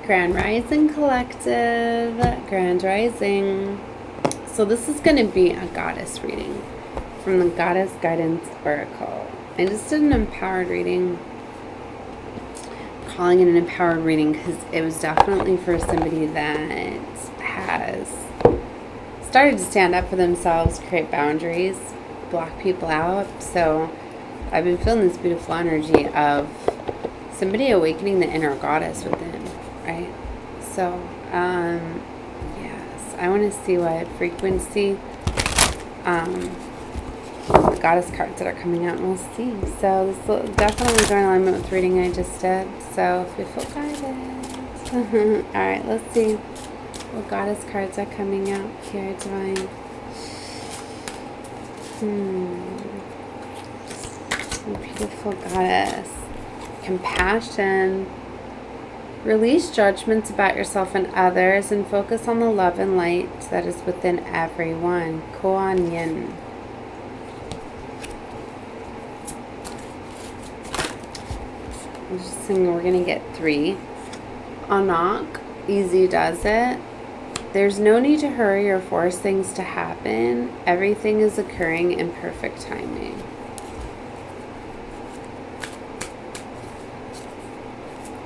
Grand Rising Collective, Grand Rising. So this is going to be a goddess reading from the Goddess Guidance Oracle. I just did an empowered reading, calling it an empowered reading because it was definitely for somebody that has started to stand up for themselves, create boundaries, block people out. So I've been feeling this beautiful energy of somebody awakening the inner goddess within, right? So, yes, I want to see what frequency, the goddess cards that are coming out, and we'll see. So this will definitely go in alignment with the reading I just did. So if you feel guided. All right, let's see what goddess cards are coming out here, Divine. Beautiful goddess. Compassion. Release judgments about yourself and others and focus on the love and light that is within everyone. Kuan Yin. I'm just saying we're going to get 3. Anak. Easy does it. There's no need to hurry or force things to happen. Everything is occurring in perfect timing.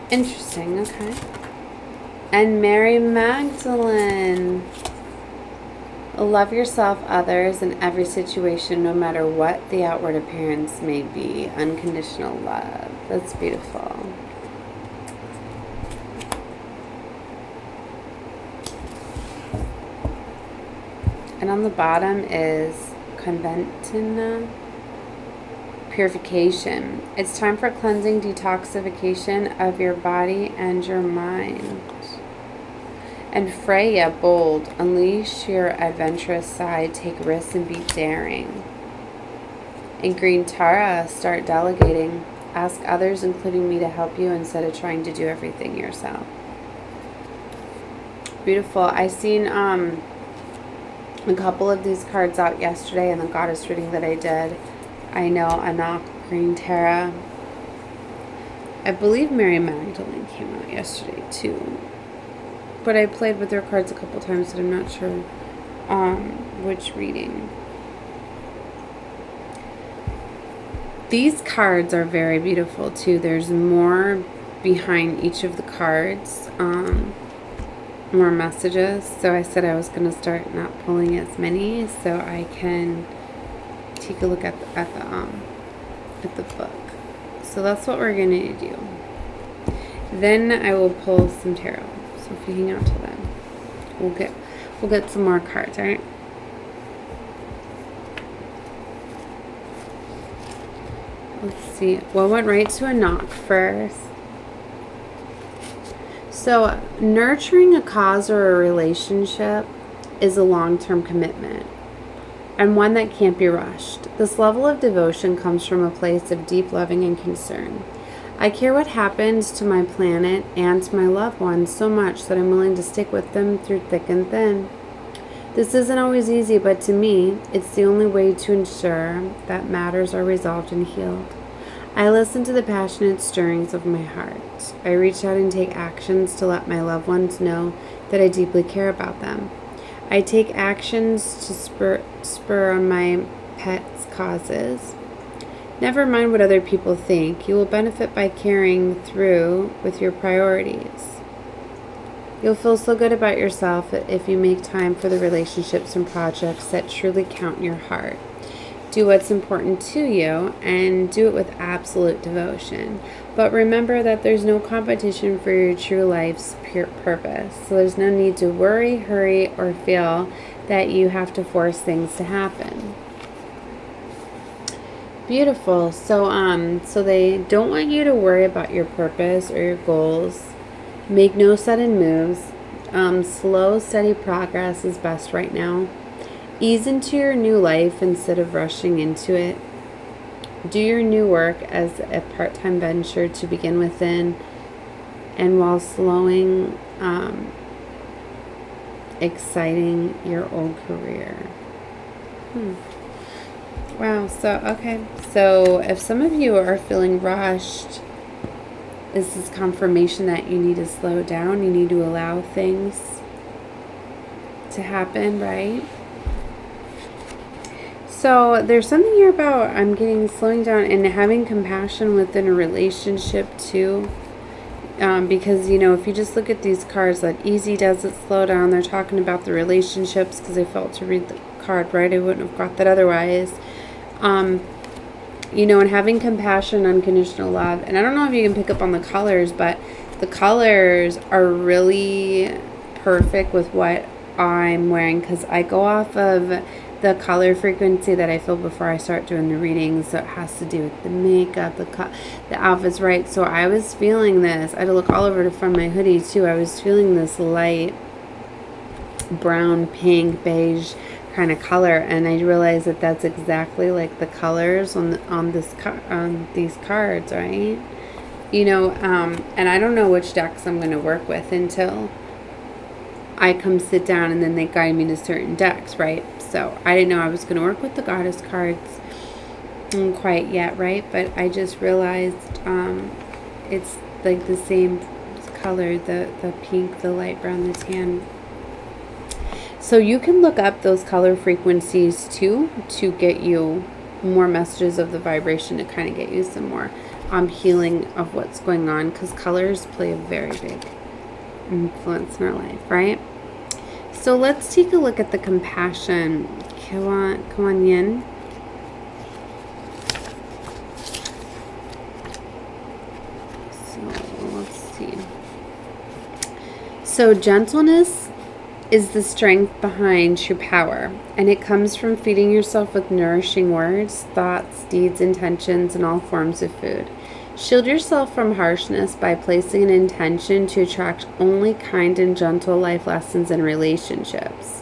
Interesting, okay. And Mary Magdalene. Love yourself, others, in every situation, no matter what the outward appearance may be. Unconditional love. That's beautiful. And on the bottom is Unconditonal. Purification. It's time for cleansing, detoxification of your body and your mind. And Freya, bold. Unleash your adventurous side. Take risks and be daring. And Green Tara, start delegating. Ask others, including me, to help you instead of trying to do everything yourself. Beautiful. I seen a couple of these cards out yesterday in the goddess reading that I did. I know Anak, Green Tara. I believe Mary Magdalene came out yesterday too. But I played with their cards a couple times, and I'm not sure which reading. These cards are very beautiful too. There's more behind each of the cards. More messages. So I said I was going to start not pulling as many so I can take a look at the book. So that's what we're going to do. Then I will pull some tarot. So if you hang out till then, we'll get some more cards, all right? Let's see. Well, went right to a knock first. So nurturing a cause or a relationship is a long-term commitment, and one that can't be rushed. This level of devotion comes from a place of deep loving and concern. I care what happens to my planet and to my loved ones so much that I'm willing to stick with them through thick and thin. This isn't always easy, but to me, it's the only way to ensure that matters are resolved and healed. I listen to the passionate stirrings of my heart. I reach out and take actions to let my loved ones know that I deeply care about them. I take actions to spur on my pets' causes. Never mind what other people think. You will benefit by carrying through with your priorities. You'll feel so good about yourself if you make time for the relationships and projects that truly count in your heart. Do what's important to you and do it with absolute devotion. But remember that there's no competition for your true life's pure purpose. So there's no need to worry, hurry, or feel that you have to force things to happen. Beautiful. So they don't want you to worry about your purpose or your goals. Make no sudden moves. Slow, steady progress is best right now. Ease into your new life instead of rushing into it. Do your new work as a part-time venture to begin within, and while slowing, exciting your old career. Wow. So, okay. So if some of you are feeling rushed This is confirmation that you need to slow down. You need to allow things to happen, right? So there's something here about I'm getting slowing down and having compassion within a relationship too. Because, you know, if you just look at these cards, like easy does it, slow down. They're talking about the relationships because I felt to read the card, right? I wouldn't have got that otherwise. You know, and having compassion, unconditional love. And I don't know if you can pick up on the colors, but the colors are really perfect with what I'm wearing because I go off of the color frequency that I feel before I start doing the readings. So it has to do with the makeup, the outfits, right? So I was feeling this. I had to look all over to find my hoodie too. I was feeling this light brown, pink, beige kind of color, and I realized that that's exactly like the colors on these cards, right? You know, and I don't know which decks I'm going to work with until I come sit down and then they guide me to certain decks, right? So I didn't know I was going to work with the goddess cards quite yet, right? But I just realized it's like the same color, the pink, the light brown, the tan. So you can look up those color frequencies too to get you more messages of the vibration, to kind of get you some more healing of what's going on, because colors play a very big influence in our life, right? So let's take a look at the compassion. Come on, Yin. So let's see. So gentleness is the strength behind true power, and it comes from feeding yourself with nourishing words, thoughts, deeds, intentions, and all forms of food. Shield yourself from harshness by placing an intention to attract only kind and gentle life lessons and relationships.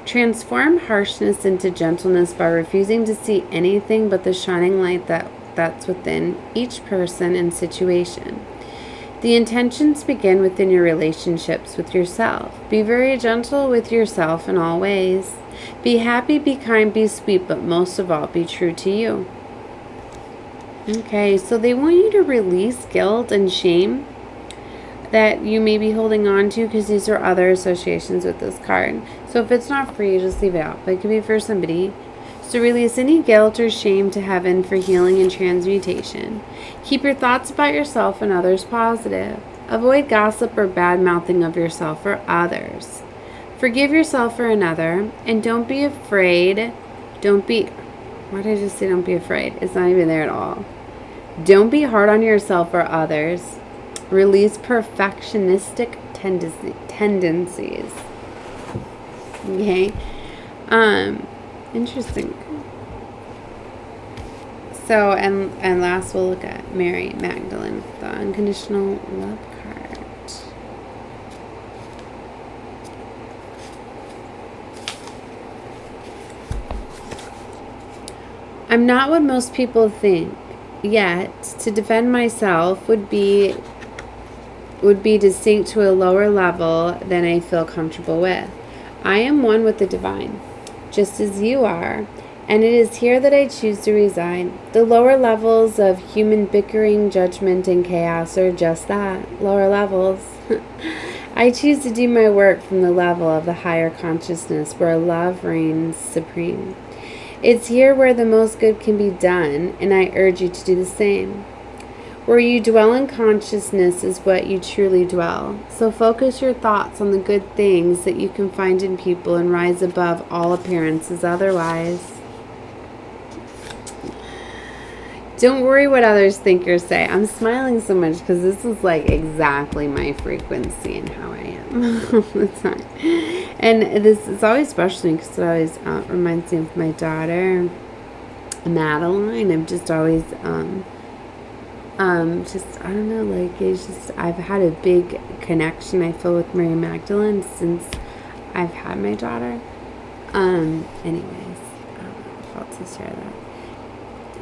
Transform harshness into gentleness by refusing to see anything but the shining light that's within each person and situation. The intentions begin within your relationships with yourself. Be very gentle with yourself in all ways. Be happy, be kind, be sweet, but most of all, be true to you. Okay, so they want you to release guilt and shame that you may be holding on to, because these are other associations with this card. So if it's not for you, just leave it out. But it could be for somebody. So release any guilt or shame to heaven for healing and transmutation. Keep your thoughts about yourself and others positive. Avoid gossip or bad-mouthing of yourself or others. Forgive yourself or another, and don't be afraid. Why did I just say don't be afraid? It's not even there at all. Don't be hard on yourself or others. Release perfectionistic tendencies. Okay? Interesting. So, and last we'll look at Mary Magdalene, the unconditional love card. I'm not what most people think, yet to defend myself would be to sink to a lower level than I feel comfortable with. I am one with the divine, just as you are, and it is here that I choose to reside. The lower levels of human bickering, judgment, and chaos are just that, lower levels. I choose to do my work from the level of the higher consciousness where love reigns supreme. It's here where the most good can be done, and I urge you to do the same. Where you dwell in consciousness is what you truly dwell. So focus your thoughts on the good things that you can find in people and rise above all appearances otherwise. Don't worry what others think or say. I'm smiling so much because this is like exactly my frequency and how I am all the time. And this is always special because it always reminds me of my daughter, Madeline. I'm just always, just, I don't know, like, it's just, I've had a big connection, I feel, with Mary Magdalene since I've had my daughter. Anyways, I felt to share that.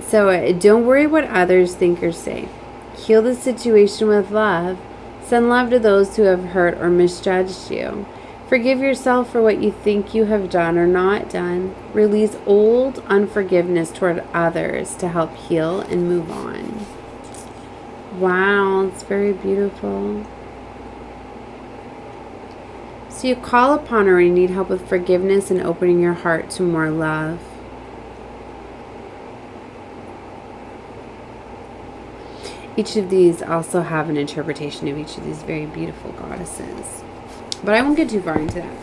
So don't worry what others think or say. Heal the situation with love. Send love to those who have hurt or misjudged you. Forgive yourself for what you think you have done or not done. Release old unforgiveness toward others to help heal and move on. Wow, it's very beautiful. So you call upon her and you need help with forgiveness and opening your heart to more love. Each of these also have an interpretation of each of these very beautiful goddesses. But I won't get too far into that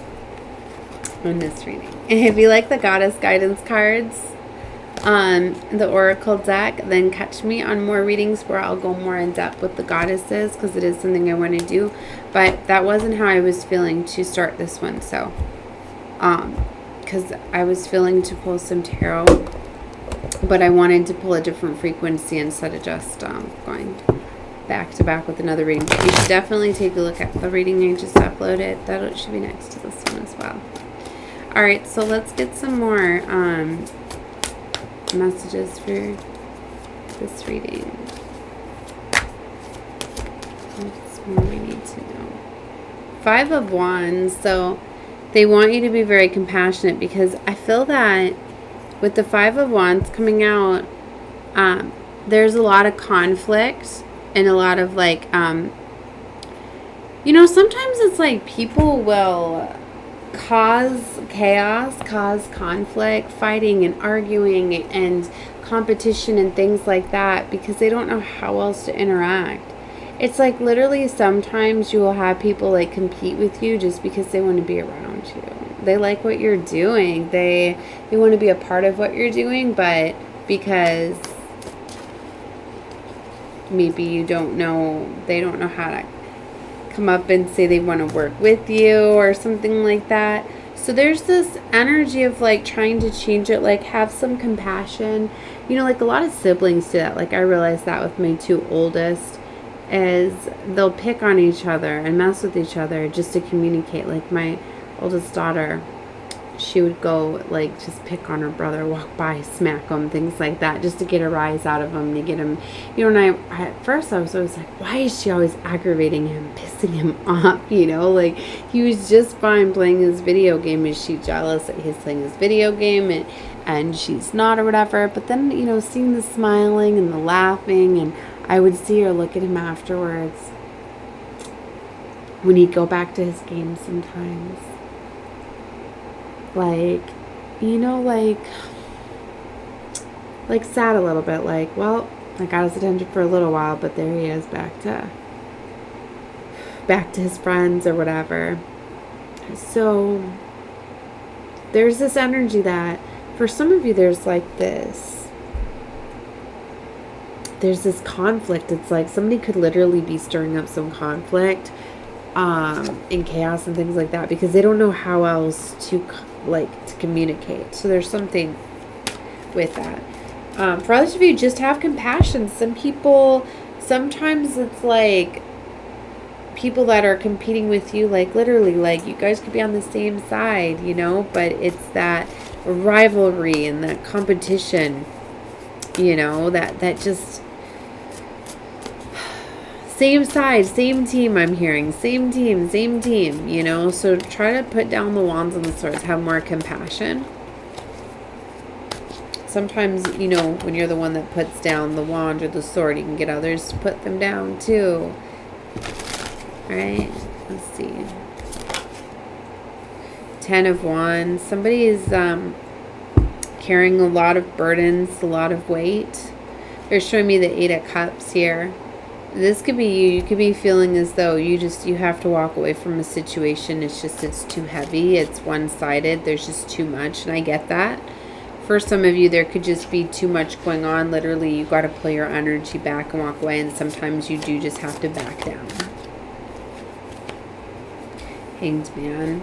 in this reading. If you like the goddess guidance cards, the oracle deck, then catch me on more readings where I'll go more in depth with the goddesses, because it is something I want to do. But that wasn't how I was feeling to start this one. So, because I was feeling to pull some tarot, but I wanted to pull a different frequency instead of just going back to back with another reading. You should definitely take a look at the reading I just uploaded. That should be next to this one as well. Alright, so let's get some more messages for this reading. What's more we need to know? 5 of Wands. So they want you to be very compassionate, because I feel that with the 5 of Wands coming out, there's a lot of conflict and a lot of like, you know, sometimes it's like people will cause chaos, cause conflict, fighting and arguing and competition and things like that, because they don't know how else to interact. It's like literally sometimes you will have people like compete with you just because they want to be around you. They like what you're doing. They want to be a part of what you're doing, but because maybe you don't know, they don't know how to come up and say they want to work with you or something like that. So there's this energy of like trying to change it, like have some compassion. You know, like a lot of siblings do that. Like I realized that with my 2 oldest, is they'll pick on each other and mess with each other just to communicate. Like my oldest daughter, she would go like just pick on her brother, walk by, smack him, things like that, just to get a rise out of him, to get him, you know. And I at first I was always like, why is she always aggravating him, pissing him off, you know? Like he was just fine playing his video game. Is she jealous that he's playing his video game and she's not, or whatever? But then, you know, seeing the smiling and the laughing, and I would see her look at him afterwards when he'd go back to his game sometimes. Like, you know, like sad a little bit, like, well, I got his attention for a little while, but there he is back to his friends or whatever. So there's this energy that for some of you there's this conflict. It's like somebody could literally be stirring up some conflict and chaos and things like that, because they don't know how else to communicate. So there's something with that. For others of you, just have compassion. Some people, sometimes it's like people that are competing with you, like literally, like you guys could be on the same side, you know, but it's that rivalry and that competition, you know, that just same side, same team. I'm hearing same team, you know. So try to put down the wands and the swords, have more compassion. Sometimes, you know, when you're the one that puts down the wand or the sword, you can get others to put them down too. Right? Let's see. 10 of Wands. Somebody is carrying a lot of burdens, a lot of weight. They're showing me the 8 of Cups here. This could be you. You could be feeling as though you have to walk away from a situation. It's too heavy. It's one-sided. There's just too much, and I get that. For some of you, there could just be too much going on. Literally, you got to pull your energy back and walk away, and sometimes you do just have to back down. Hanged Man.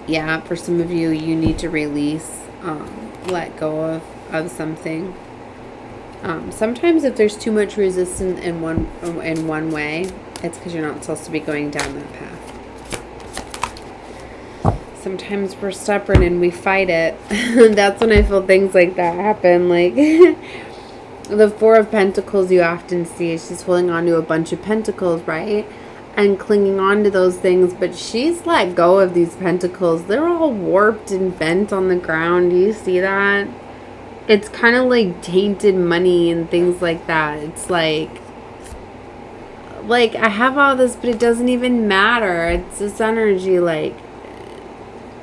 Yeah, for some of you, you need to release, let go of something. Sometimes if there's too much resistance in one way, it's because you're not supposed to be going down that path. Sometimes we're stubborn and we fight it. That's when I feel things like that happen. Like the 4 of Pentacles you often see, she's holding on to a bunch of pentacles, right? And clinging on to those things, but she's let go of these pentacles. They're all warped and bent on the ground. Do you see that? It's kind of like tainted money and things like that. It's like like, I have all this, but it doesn't even matter. It's this energy, like,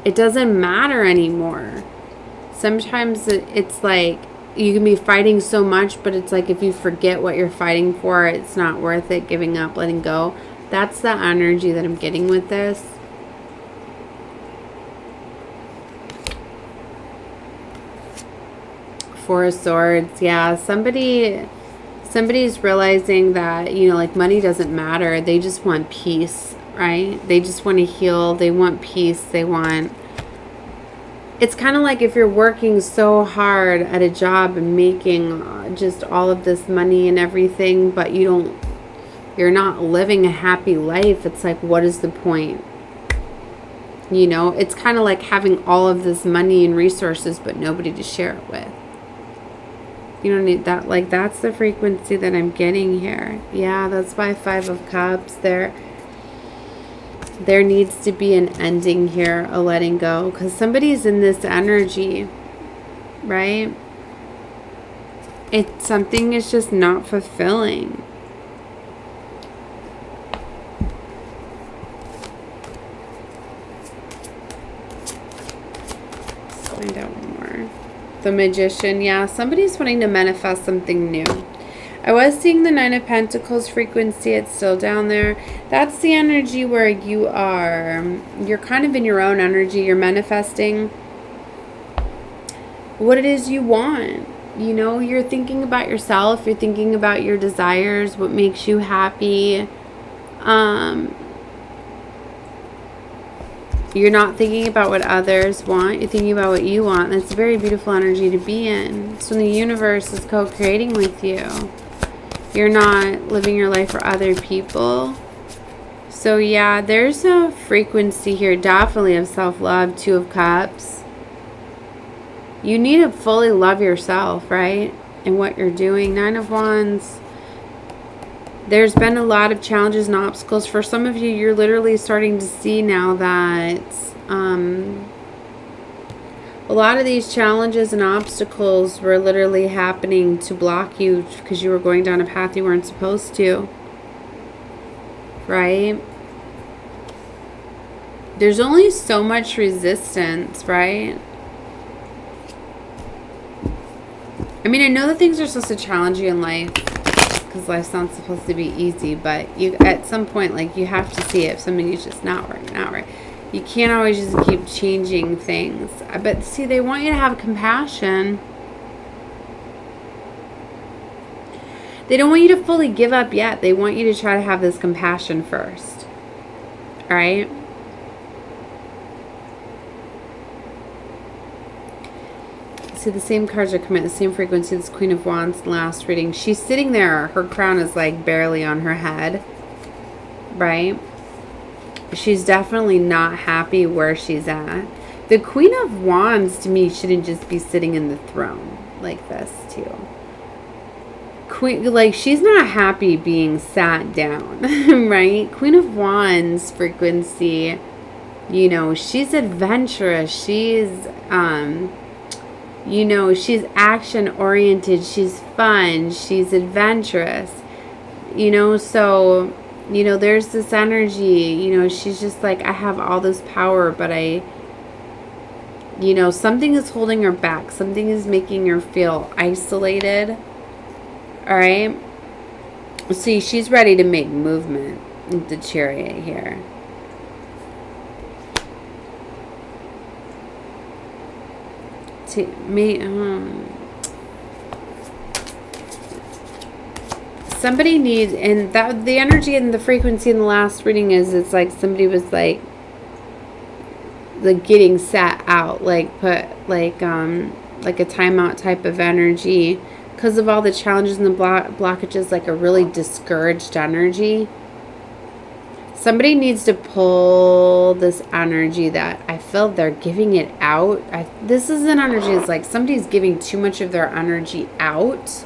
it doesn't matter anymore. Sometimes it's like you can be fighting so much, but it's like if you forget what you're fighting for, it's not worth it, giving up, letting go. That's the energy that I'm getting with this. Four of Swords. Yeah, somebody's realizing that, you know, like, money doesn't matter. They just want peace, right? They just want to heal. They want peace. They want... It's kind of like if you're working so hard at a job and making just all of this money and everything, but you're not living a happy life. It's like, what is the point? You know, it's kind of like having all of this money and resources, but nobody to share it with. You don't need that. Like, that's the frequency that I'm getting here. Yeah, that's why Five of Cups. There needs to be an ending here, a letting go, because somebody's in this energy, right? Something is just not fulfilling. Let's find out more. The Magician. Yeah, somebody's wanting to manifest something new. I was seeing the Nine of Pentacles frequency. It's still down there. That's the energy where you're kind of in your own energy. You're manifesting what it is you want. You know, you're thinking about yourself. You're thinking about your desires, what makes you happy. You're not thinking about what others want. You're thinking about what you want. That's a very beautiful energy to be in. So the universe is co-creating with you. You're not living your life for other people. So yeah, there's a frequency here definitely of self-love. Two of Cups. You need to fully love yourself, right? And what you're doing. Nine of Wands. There's been a lot of challenges and obstacles. For some of you, you're literally starting to see now that a lot of these challenges and obstacles were literally happening to block you because you were going down a path you weren't supposed to. Right? There's only so much resistance, right? I mean, I know that things are supposed to challenge you in life because life's not supposed to be easy, but you, at some point, like, you have to see it. If something's just not right. You can't always just keep changing things. But see, they want you to have compassion. They don't want you to fully give up yet. They want you to try to have this compassion first. All right? See, the same cards are coming at the same frequency. This Queen of Wands last reading. She's sitting there. Her crown is like barely on her head. Right? She's definitely not happy where she's at. The Queen of Wands, to me, shouldn't just be sitting in the throne like this, too. Like, she's not happy being sat down, right? Queen of Wands frequency, you know, she's adventurous. She's, you know, she's action-oriented. She's fun. She's adventurous. You know, so... You know, there's this energy, you know, she's just like, I have all this power, but you know, something is holding her back. Something is making her feel isolated. All right. See, she's ready to make movement with the Chariot here. Somebody needs, and that the energy and the frequency in the last reading is, it's like somebody was like getting sat out, like put like a timeout type of energy because of all the challenges and the blockages, like a really discouraged energy. Somebody needs to pull this energy that I feel they're giving it out. This is an energy, it's like somebody's giving too much of their energy out,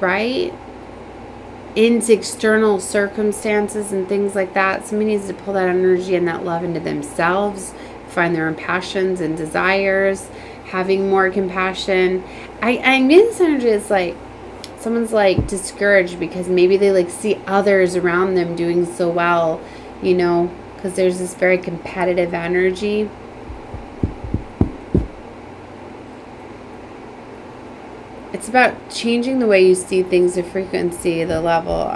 right? Into external circumstances and things like that. Somebody needs to pull that energy and that love into themselves, find their own passions and desires, having more compassion. I mean, this energy is like, Someone's like discouraged because maybe they like see others around them doing so well, you know, because there's this very competitive energy. It's about changing the way you see things, the frequency, the level.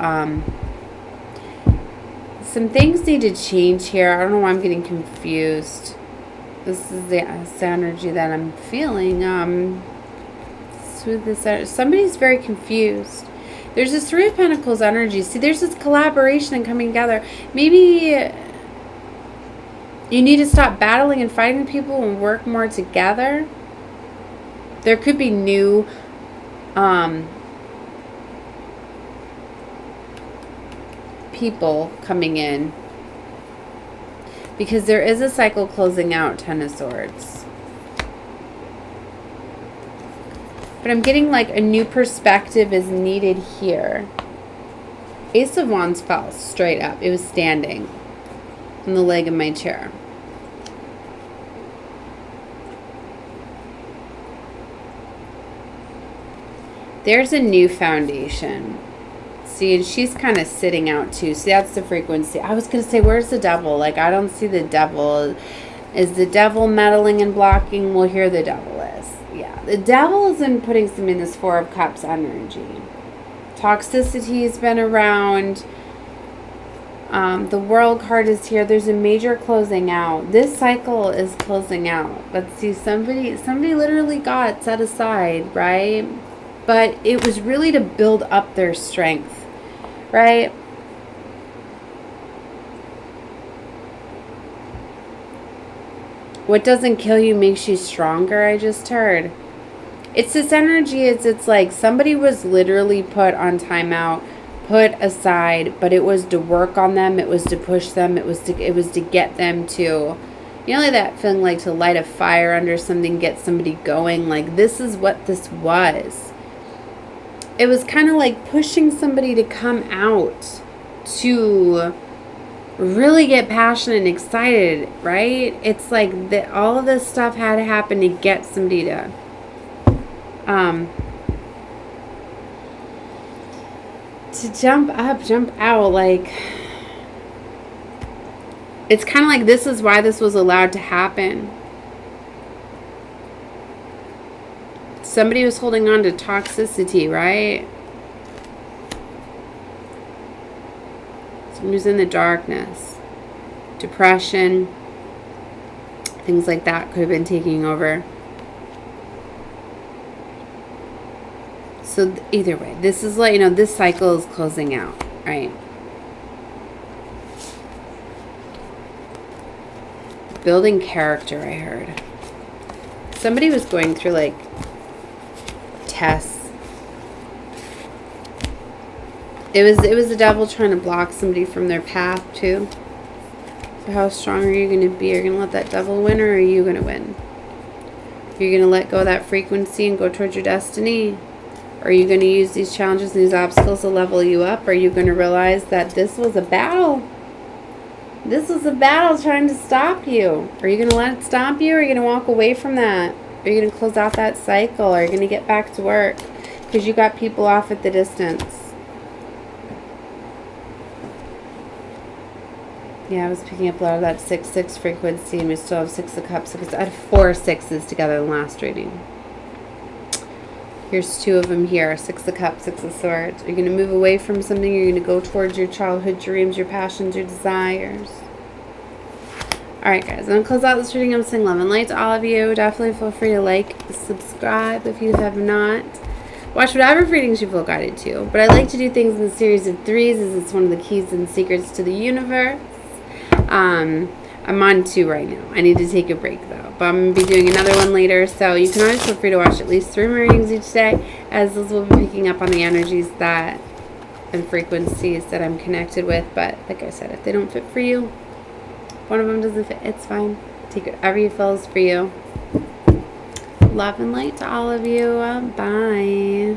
Some things need to change here. I don't know why I'm getting confused. This is the energy that I'm feeling. With this, somebody's very confused. There's this Three of Pentacles energy. See, there's this collaboration and coming together. Maybe you need to stop battling and fighting people and work more together. There could be new people coming in, because there is a cycle closing out, Ten of Swords. But I'm getting like a new perspective is needed here. Ace of Wands fell straight up. It was standing on the leg of my chair. There's a new foundation. See, and she's kind of sitting out too. See, that's the frequency. I was going to say, where's the devil? Like, I don't see the devil. Is the devil meddling and blocking? Well, here the devil is. Yeah, the devil isn't putting some in this Four of Cups energy. Toxicity has been around. The World card is here. There's a major closing out. This cycle is closing out. Let's see, somebody literally got set aside, right? But it was really to build up their strength, right? What doesn't kill you makes you stronger, I just heard. It's this energy, it's like somebody was literally put on timeout, put aside, but it was to work on them, it was to push them, it was to get them to, you know, like that feeling like to light a fire under something, get somebody going. Like, this is what this was. It was kind of like pushing somebody to come out, to really get passionate and excited, right? It's like that all of this stuff had to happen to get somebody to jump up, jump out. Like, it's kind of like this is why this was allowed to happen. Somebody was holding on to toxicity, right? Somebody was in the darkness. Depression. Things like that could have been taking over. So either way, this is like, you know, this cycle is closing out, right? Building character, I heard. Somebody was going through like tests. It was the devil trying to block somebody from their path too. So how strong are you going to be? Are you going to let that devil win, or are you going to win? You're going to let go of that frequency and go towards your destiny? Or are you going to use these challenges and these obstacles to level you up? Or are you going to realize that this was a battle? This was a battle trying to stop you. Are you going to let it stop you? Or are you going to walk away from that? Are you going to close out that cycle? Are you going to get back to work? Because you got people off at the distance. Yeah, I was picking up a lot of that 6-6 frequency, and we still have 6 of Cups. Because I had 4 6s together in the last reading. Here's 2 of them here. 6 of Cups, 6 of Swords. Are you going to move away from something? You're going to go towards your childhood dreams, your passions, your desires. Alright guys, I'm going to close out this reading. I'm saying love and light to all of you. Definitely feel free to like, subscribe if you have not. Watch whatever readings you feel guided to. But I like to do things in a series of 3s, as it's one of the keys and secrets to the universe. I'm on 2 right now. I need to take a break though. But I'm going to be doing another one later. So you can always feel free to watch at least 3 readings each day, as those will be picking up on the energies that and frequencies that I'm connected with. But like I said, if they don't fit for you, one of them doesn't fit, it's fine. Take whatever you feel is for you. Love and light to all of you. Bye.